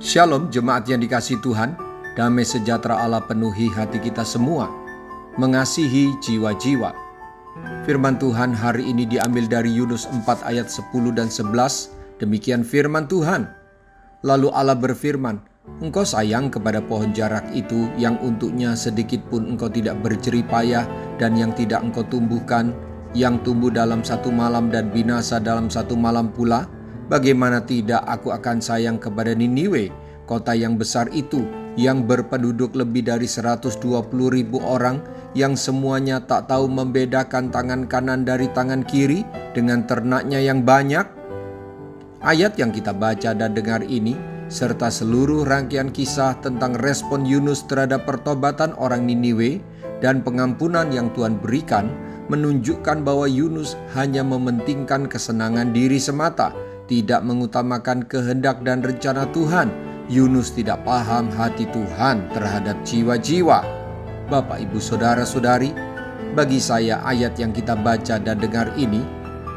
Shalom jemaat yang dikasihi Tuhan, damai sejahtera Allah penuhi hati kita semua, mengasihi jiwa-jiwa. Firman Tuhan hari ini diambil dari Yunus 4 ayat 10 dan 11, demikian firman Tuhan. Lalu Allah berfirman, engkau sayang kepada pohon jarak itu yang untuknya sedikit pun engkau tidak berjerih payah dan yang tidak engkau tumbuhkan, yang tumbuh dalam satu malam dan binasa dalam satu malam pula. Bagaimana tidak aku akan sayang kepada Niniwe, kota yang besar itu, yang berpenduduk lebih dari 120.000 orang, yang semuanya tak tahu membedakan tangan kanan dari tangan kiri dengan ternaknya yang banyak. Ayat yang kita baca dan dengar ini, serta seluruh rangkaian kisah tentang respon Yunus terhadap pertobatan orang Niniwe dan pengampunan yang Tuhan berikan, menunjukkan bahwa Yunus hanya mementingkan kesenangan diri semata, tidak mengutamakan kehendak dan rencana Tuhan. Yunus tidak paham hati Tuhan terhadap jiwa-jiwa. Bapak, Ibu, Saudara-saudari, bagi saya ayat yang kita baca dan dengar ini,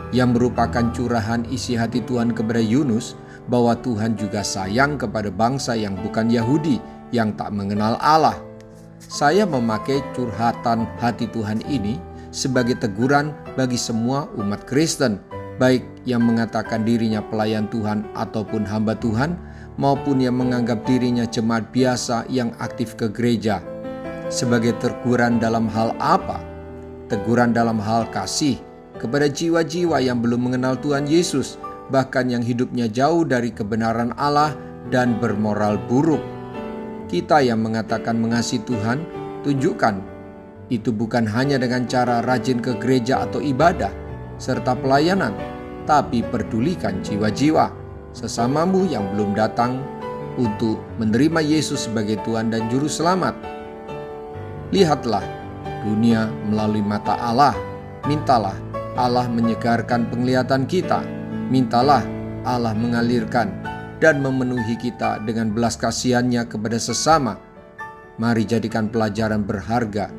yang merupakan curahan isi hati Tuhan kepada Yunus, bahwa Tuhan juga sayang kepada bangsa yang bukan Yahudi, yang tak mengenal Allah. Saya memakai curhatan hati Tuhan ini sebagai teguran bagi semua umat Kristen, baik yang mengatakan dirinya pelayan Tuhan ataupun hamba Tuhan, maupun yang menganggap dirinya jemaat biasa yang aktif ke gereja. Sebagai teguran dalam hal apa? Teguran dalam hal kasih kepada jiwa-jiwa yang belum mengenal Tuhan Yesus, bahkan yang hidupnya jauh dari kebenaran Allah dan bermoral buruk. Kita yang mengatakan mengasihi Tuhan, tunjukkan itu bukan hanya dengan cara rajin ke gereja atau ibadah serta pelayanan, tapi pedulikan jiwa-jiwa sesamamu yang belum datang untuk menerima Yesus sebagai Tuhan dan Juru Selamat. Lihatlah dunia melalui mata Allah. Mintalah Allah menyegarkan penglihatan kita. Mintalah Allah mengalirkan dan memenuhi kita dengan belas kasihan-Nya kepada sesama. Mari jadikan pelajaran berharga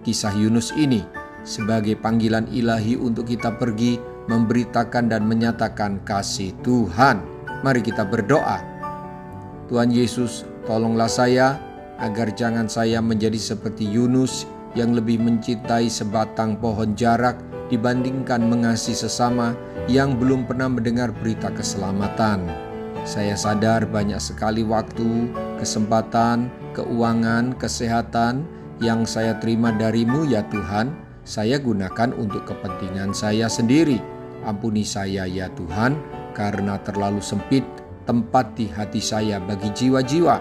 kisah Yunus ini sebagai panggilan ilahi untuk kita pergi memberitakan dan menyatakan kasih Tuhan. Mari kita berdoa. Tuhan Yesus, tolonglah saya agar jangan saya menjadi seperti Yunus yang lebih mencintai sebatang pohon jarak dibandingkan mengasihi sesama yang belum pernah mendengar berita keselamatan. Saya sadar banyak sekali waktu, kesempatan, keuangan, kesehatan yang saya terima dari-Mu ya Tuhan, saya gunakan untuk kepentingan saya sendiri. Ampuni saya ya Tuhan, karena terlalu sempit tempat di hati saya bagi jiwa-jiwa,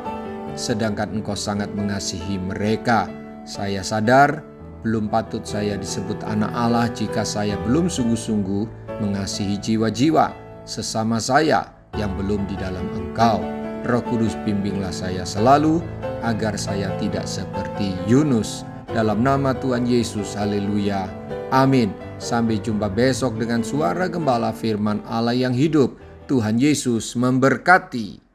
sedangkan Engkau sangat mengasihi mereka. Saya sadar belum patut saya disebut anak Allah jika saya belum sungguh-sungguh mengasihi jiwa-jiwa sesama saya yang belum di dalam Engkau. Roh Kudus, bimbinglah saya selalu agar saya tidak seperti Yunus. Dalam nama Tuhan Yesus, haleluya, amin. Sampai jumpa besok dengan suara gembala firman Allah yang hidup. Tuhan Yesus memberkati.